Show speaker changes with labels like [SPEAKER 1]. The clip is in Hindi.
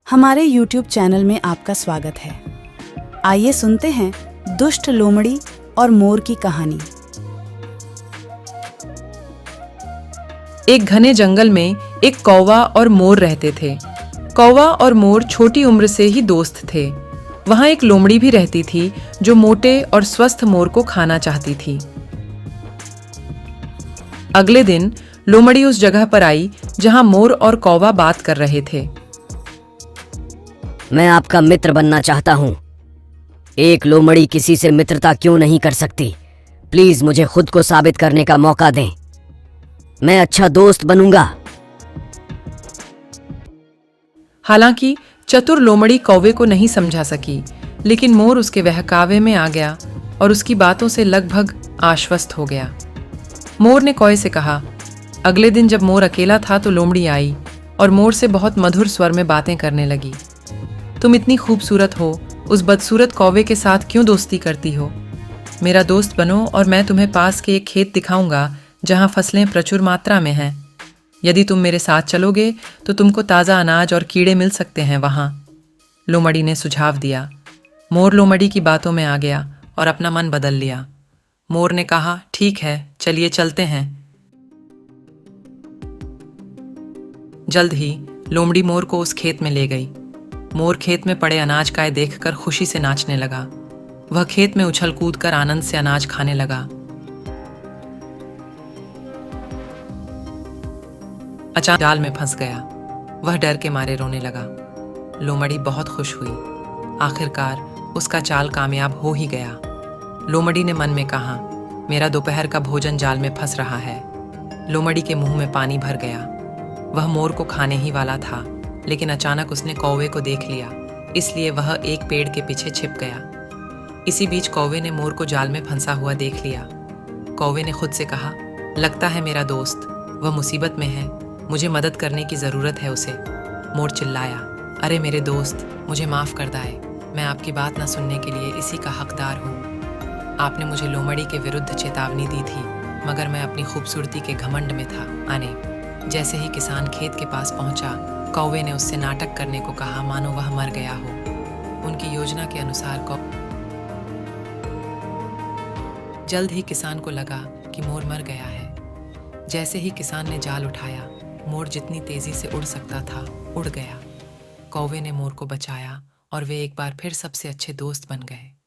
[SPEAKER 1] हमारे YouTube चैनल में आपका स्वागत है। आइए सुनते हैं दुष्ट लोमड़ी और मोर की कहानी।
[SPEAKER 2] एक घने जंगल में एक कौवा और मोर रहते थे। कौवा और मोर छोटी उम्र से ही दोस्त थे। वहां एक लोमड़ी भी रहती थी जो मोटे और स्वस्थ मोर को खाना चाहती थी। अगले दिन लोमड़ी उस जगह पर आई जहां मोर और कौवा बात कर रहे थे।
[SPEAKER 3] मैं आपका मित्र बनना चाहता हूँ। एक लोमड़ी किसी से मित्रता क्यों नहीं कर सकती? प्लीज मुझे खुद को साबित करने का मौका दें। मैं अच्छा दोस्त बनूंगा।
[SPEAKER 2] हालांकि चतुर लोमड़ी कौवे को नहीं समझा सकी, लेकिन मोर उसके बहकावे में आ गया और उसकी बातों से लगभग आश्वस्त हो गया। मोर ने कौवे से कहा। अगले दिन जब मोर अकेला था तो लोमड़ी आई और मोर से बहुत मधुर स्वर में बातें करने लगी। तुम इतनी खूबसूरत हो, उस बदसूरत कौवे के साथ क्यों दोस्ती करती हो? मेरा दोस्त बनो और मैं तुम्हें पास के एक खेत दिखाऊंगा जहां फसलें प्रचुर मात्रा में हैं। यदि तुम मेरे साथ चलोगे तो तुमको ताज़ा अनाज और कीड़े मिल सकते हैं वहां। लोमड़ी ने सुझाव दिया। मोर लोमड़ी की बातों में आ गया और अपना मन बदल लिया। मोर ने कहा, ठीक है, चलिए चलते हैं। जल्द ही लोमड़ी मोर को उस खेत में ले गई। मोर खेत में पड़े अनाज काय देखकर खुशी से नाचने लगा। वह खेत में उछल कूद कर आनंद से अनाज खाने लगा। अचानक जाल में फंस गया। वह डर के मारे रोने लगा। लोमड़ी बहुत खुश हुई। आखिरकार उसका चाल कामयाब हो ही गया। लोमड़ी ने मन में कहा, मेरा दोपहर का भोजन जाल में फंस रहा है। लोमड़ी के मुंह में पानी भर गया। वह मोर को खाने ही वाला था, लेकिन अचानक उसने कौवे को देख लिया, इसलिए वह एक पेड़ के पीछे छिप गया। इसी बीच कौवे ने मोर को जाल में फंसा हुआ देख लिया। कौवे ने खुद से कहा, लगता है मेरा दोस्त, वह मुसीबत में है, मुझे मदद करने की ज़रूरत है उसे। मोर चिल्लाया, अरे मेरे दोस्त, मुझे माफ़ कर दाए, मैं आपकी बात न सुनने के लिए इसी का हकदार हूँ। आपने मुझे लोमड़ी के विरुद्ध चेतावनी दी थी, मगर मैं अपनी खूबसूरती के घमंड में था। आने जैसे ही किसान खेत के पास पहुंचा, कौवे ने उससे नाटक करने को कहा मानो वह मर गया हो। उनकी योजना के अनुसार जल्द ही किसान को लगा कि मोर मर गया है। जैसे ही किसान ने जाल उठाया, मोर जितनी तेजी से उड़ सकता था उड़ गया। कौवे ने मोर को बचाया और वे एक बार फिर सबसे अच्छे दोस्त बन गए।